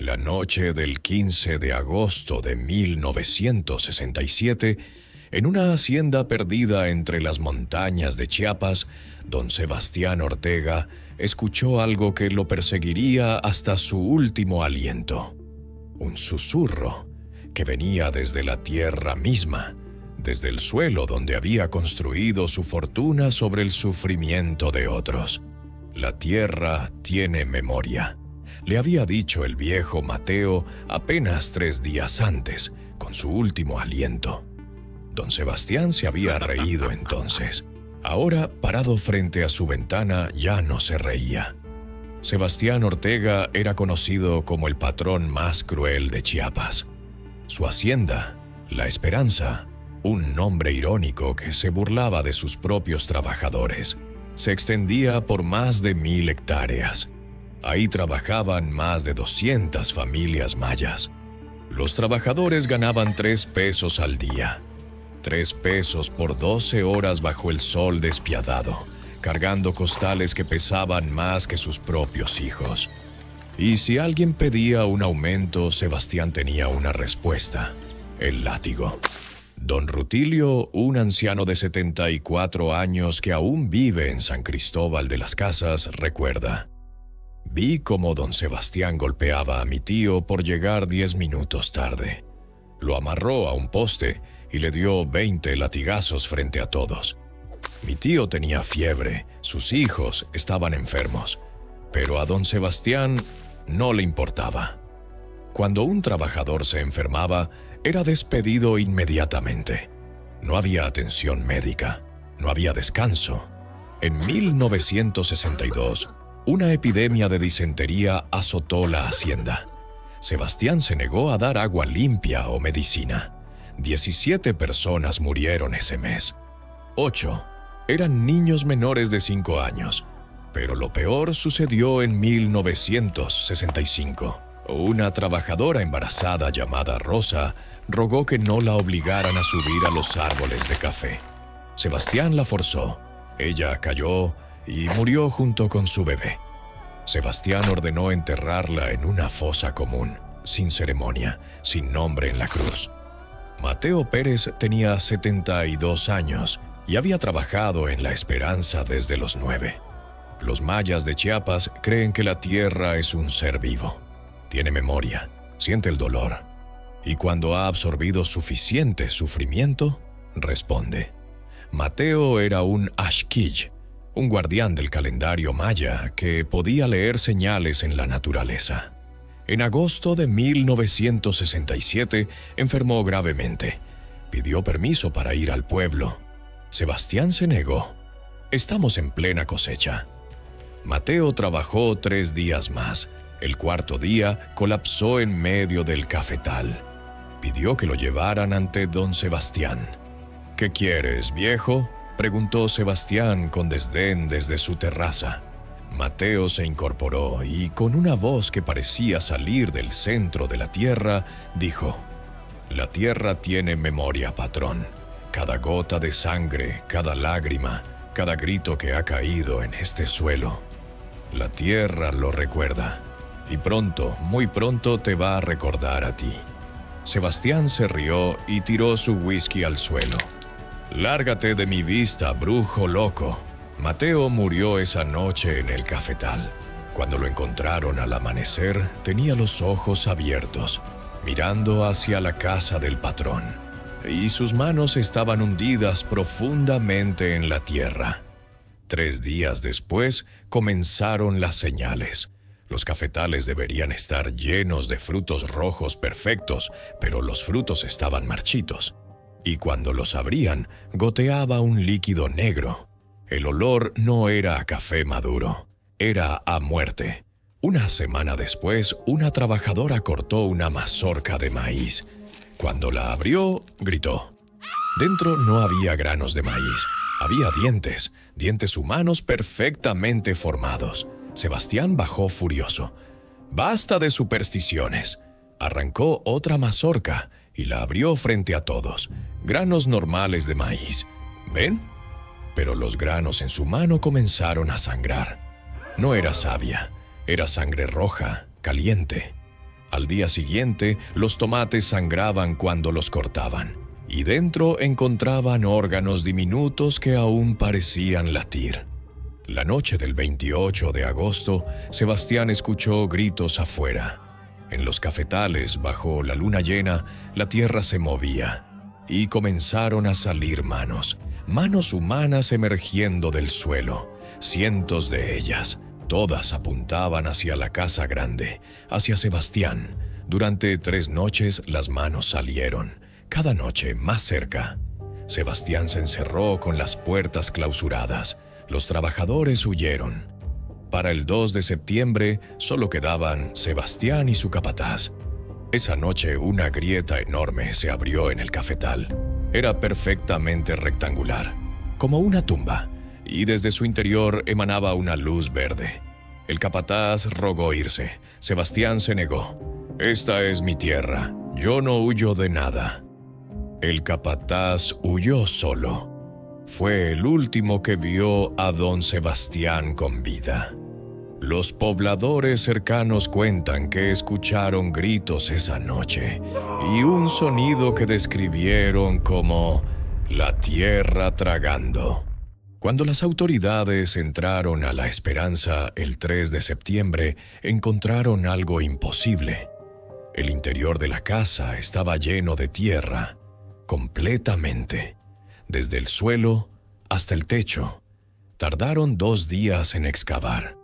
La noche del 15 de agosto de 1967, en una hacienda perdida entre las montañas de Chiapas, don Sebastián Ortega escuchó algo que lo perseguiría hasta su último aliento. Un susurro que venía desde la tierra misma, desde el suelo donde había construido su fortuna sobre el sufrimiento de otros. La tierra tiene memoria, le había dicho el viejo Mateo apenas 3 días antes, con su último aliento. Don Sebastián se había reído entonces. Ahora, parado frente a su ventana, ya no se reía. Sebastián Ortega era conocido como el patrón más cruel de Chiapas. Su hacienda, La Esperanza, un nombre irónico que se burlaba de sus propios trabajadores, se extendía por más de 1000 hectáreas. Ahí trabajaban más de 200 familias mayas. Los trabajadores ganaban 3 pesos al día. 3 pesos por 12 horas bajo el sol despiadado, cargando costales que pesaban más que sus propios hijos. Y si alguien pedía un aumento, Sebastián tenía una respuesta: el látigo. Don Rutilio, un anciano de 74 años que aún vive en San Cristóbal de las Casas, recuerda: vi cómo don Sebastián golpeaba a mi tío por llegar 10 minutos tarde. Lo amarró a un poste y le dio 20 latigazos frente a todos. Mi tío tenía fiebre, sus hijos estaban enfermos, pero a don Sebastián no le importaba. Cuando un trabajador se enfermaba, era despedido inmediatamente. No había atención médica, no había descanso. En 1962, una epidemia de disentería azotó la hacienda. Sebastián se negó a dar agua limpia o medicina. 17 personas murieron ese mes. 8 eran niños menores de 5 años. Pero lo peor sucedió en 1965. Una trabajadora embarazada llamada Rosa rogó que no la obligaran a subir a los árboles de café. Sebastián la forzó. Ella cayó y murió junto con su bebé. Sebastián ordenó enterrarla en una fosa común, sin ceremonia, sin nombre en la cruz. Mateo Pérez tenía 72 años y había trabajado en La Esperanza desde los 9. Los mayas de Chiapas creen que la tierra es un ser vivo. Tiene memoria, siente el dolor, y cuando ha absorbido suficiente sufrimiento, responde. Mateo era un Ashkij, un guardián del calendario maya que podía leer señales en la naturaleza. En agosto de 1967 enfermó gravemente. Pidió permiso para ir al pueblo. Sebastián se negó. Estamos en plena cosecha. Mateo trabajó 3 días más. El 4º día colapsó en medio del cafetal. Pidió que lo llevaran ante don Sebastián. ¿Qué quieres, viejo?, preguntó Sebastián con desdén desde su terraza. Mateo se incorporó y, con una voz que parecía salir del centro de la tierra, dijo: «La tierra tiene memoria, patrón. Cada gota de sangre, cada lágrima, cada grito que ha caído en este suelo. La tierra lo recuerda. Y pronto, muy pronto, te va a recordar a ti». Sebastián se rió y tiró su whisky al suelo. «Lárgate de mi vista, brujo loco». Mateo murió esa noche en el cafetal. Cuando lo encontraron al amanecer, tenía los ojos abiertos, mirando hacia la casa del patrón, y sus manos estaban hundidas profundamente en la tierra. 3 días después comenzaron las señales. Los cafetales deberían estar llenos de frutos rojos perfectos, pero los frutos estaban marchitos. Y cuando los abrían, goteaba un líquido negro. El olor no era a café maduro, era a muerte. Una semana después, una trabajadora cortó una mazorca de maíz. Cuando la abrió, gritó. Dentro no había granos de maíz, había dientes humanos perfectamente formados. Sebastián bajó furioso. «Basta de supersticiones». Arrancó otra mazorca y la abrió frente a todos. Granos normales de maíz. ¿Ven? Pero los granos en su mano comenzaron a sangrar. No era savia, era sangre roja, caliente. Al día siguiente, los tomates sangraban cuando los cortaban, y dentro encontraban órganos diminutos que aún parecían latir. La noche del 28 de agosto, Sebastián escuchó gritos afuera. En los cafetales, bajo la luna llena, la tierra se movía, y comenzaron a salir manos humanas emergiendo del suelo, cientos de ellas. Todas apuntaban hacia la casa grande, hacia Sebastián. Durante 3 noches las manos salieron, cada noche más cerca. Sebastián se encerró con las puertas clausuradas. Los trabajadores huyeron. Para el 2 de septiembre solo quedaban Sebastián y su capataz. Esa noche una grieta enorme se abrió en el cafetal. Era perfectamente rectangular, como una tumba, y desde su interior emanaba una luz verde. El capataz rogó irse. Sebastián se negó. «Esta es mi tierra. Yo no huyo de nada». El capataz huyó solo. Fue el último que vio a don Sebastián con vida. Los pobladores cercanos cuentan que escucharon gritos esa noche y un sonido que describieron como la tierra tragando. Cuando las autoridades entraron a La Esperanza el 3 de septiembre, encontraron algo imposible. El interior de la casa estaba lleno de tierra, completamente, desde el suelo hasta el techo. Tardaron 2 días en excavar.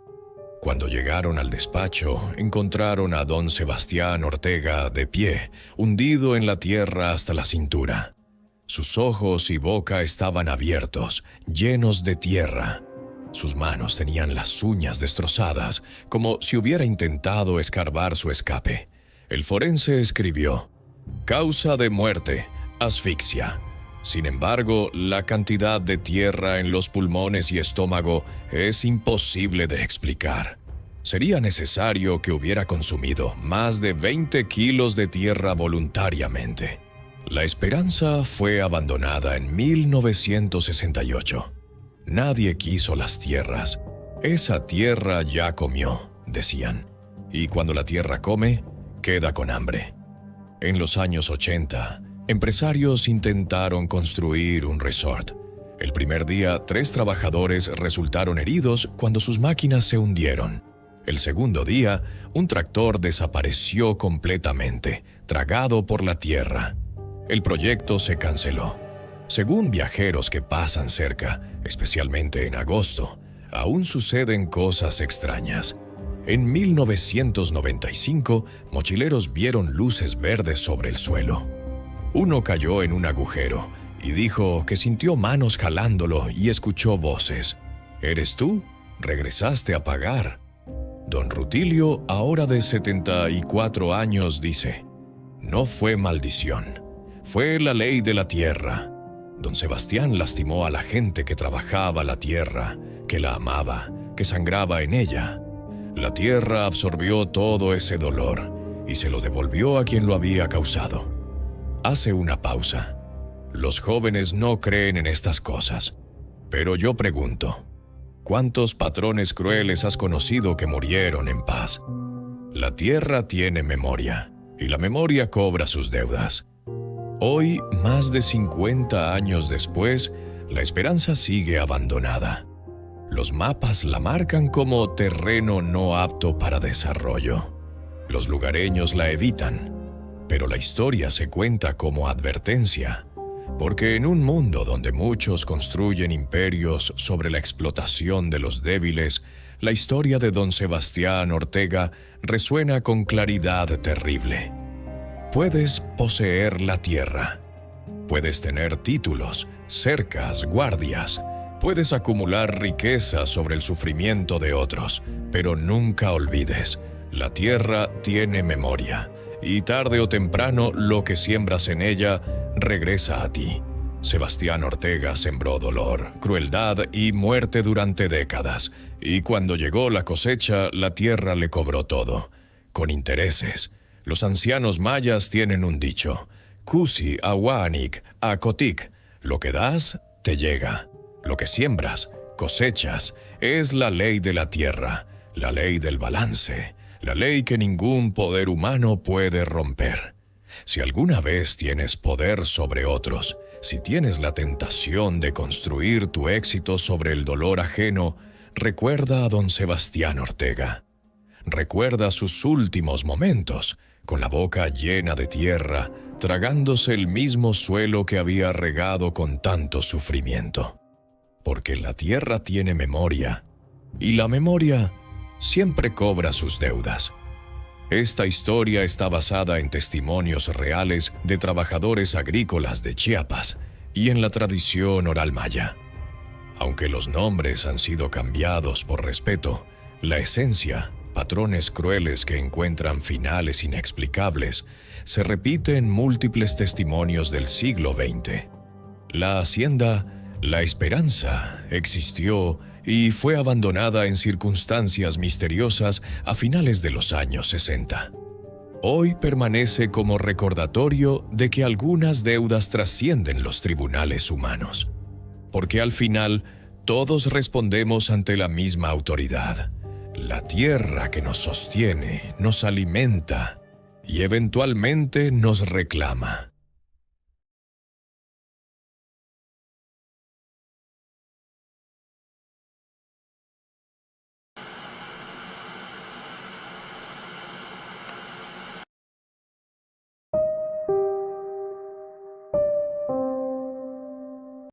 Cuando llegaron al despacho, encontraron a don Sebastián Ortega de pie, hundido en la tierra hasta la cintura. Sus ojos y boca estaban abiertos, llenos de tierra. Sus manos tenían las uñas destrozadas, como si hubiera intentado escarbar su escape. El forense escribió: «Causa de muerte, asfixia». Sin embargo, la cantidad de tierra en los pulmones y estómago es imposible de explicar. Sería necesario que hubiera consumido más de 20 kilos de tierra voluntariamente. La Esperanza fue abandonada en 1968. Nadie quiso las tierras. Esa tierra ya comió, decían. Y cuando la tierra come, queda con hambre. En los años 80, empresarios intentaron construir un resort. El primer día, 3 trabajadores resultaron heridos cuando sus máquinas se hundieron. El segundo día, un tractor desapareció completamente, tragado por la tierra. El proyecto se canceló. Según viajeros que pasan cerca, especialmente en agosto, aún suceden cosas extrañas. En 1995, mochileros vieron luces verdes sobre el suelo. Uno cayó en un agujero y dijo que sintió manos jalándolo y escuchó voces. «¿Eres tú? Regresaste a pagar». Don Rutilio, ahora de 74 años, dice: «No fue maldición, fue la ley de la tierra». Don Sebastián lastimó a la gente que trabajaba la tierra, que la amaba, que sangraba en ella. La tierra absorbió todo ese dolor y se lo devolvió a quien lo había causado. Hace una pausa. Los jóvenes no creen en estas cosas. Pero yo pregunto, ¿cuántos patrones crueles has conocido que murieron en paz? La tierra tiene memoria, y la memoria cobra sus deudas. Hoy, más de 50 años después, La Esperanza sigue abandonada. Los mapas la marcan como terreno no apto para desarrollo. Los lugareños la evitan. Pero la historia se cuenta como advertencia, porque en un mundo donde muchos construyen imperios sobre la explotación de los débiles, la historia de don Sebastián Ortega resuena con claridad terrible. Puedes poseer la tierra, puedes tener títulos, cercas, guardias, puedes acumular riqueza sobre el sufrimiento de otros, pero nunca olvides, la tierra tiene memoria. Y tarde o temprano lo que siembras en ella regresa a ti. Sebastián Ortega sembró dolor, crueldad y muerte durante décadas, y cuando llegó la cosecha, la tierra le cobró todo, con intereses. Los ancianos mayas tienen un dicho: Kusi awanik akotik, lo que das, te llega. Lo que siembras, cosechas. Es la ley de la tierra, la ley del balance. la ley que ningún poder humano puede romper. Si alguna vez tienes poder sobre otros, si tienes la tentación de construir tu éxito sobre el dolor ajeno, recuerda a don Sebastián Ortega. Recuerda sus últimos momentos, con la boca llena de tierra, tragándose el mismo suelo que había regado con tanto sufrimiento. Porque la tierra tiene memoria, y la memoria siempre cobra sus deudas. Esta historia está basada en testimonios reales de trabajadores agrícolas de Chiapas y en la tradición oral maya. Aunque los nombres han sido cambiados por respeto, la esencia, patrones crueles que encuentran finales inexplicables, se repite en múltiples testimonios del siglo XX. La hacienda La Esperanza existió y fue abandonada en circunstancias misteriosas a finales de los años 60. Hoy permanece como recordatorio de que algunas deudas trascienden los tribunales humanos, porque al final todos respondemos ante la misma autoridad, la tierra que nos sostiene, nos alimenta y eventualmente nos reclama.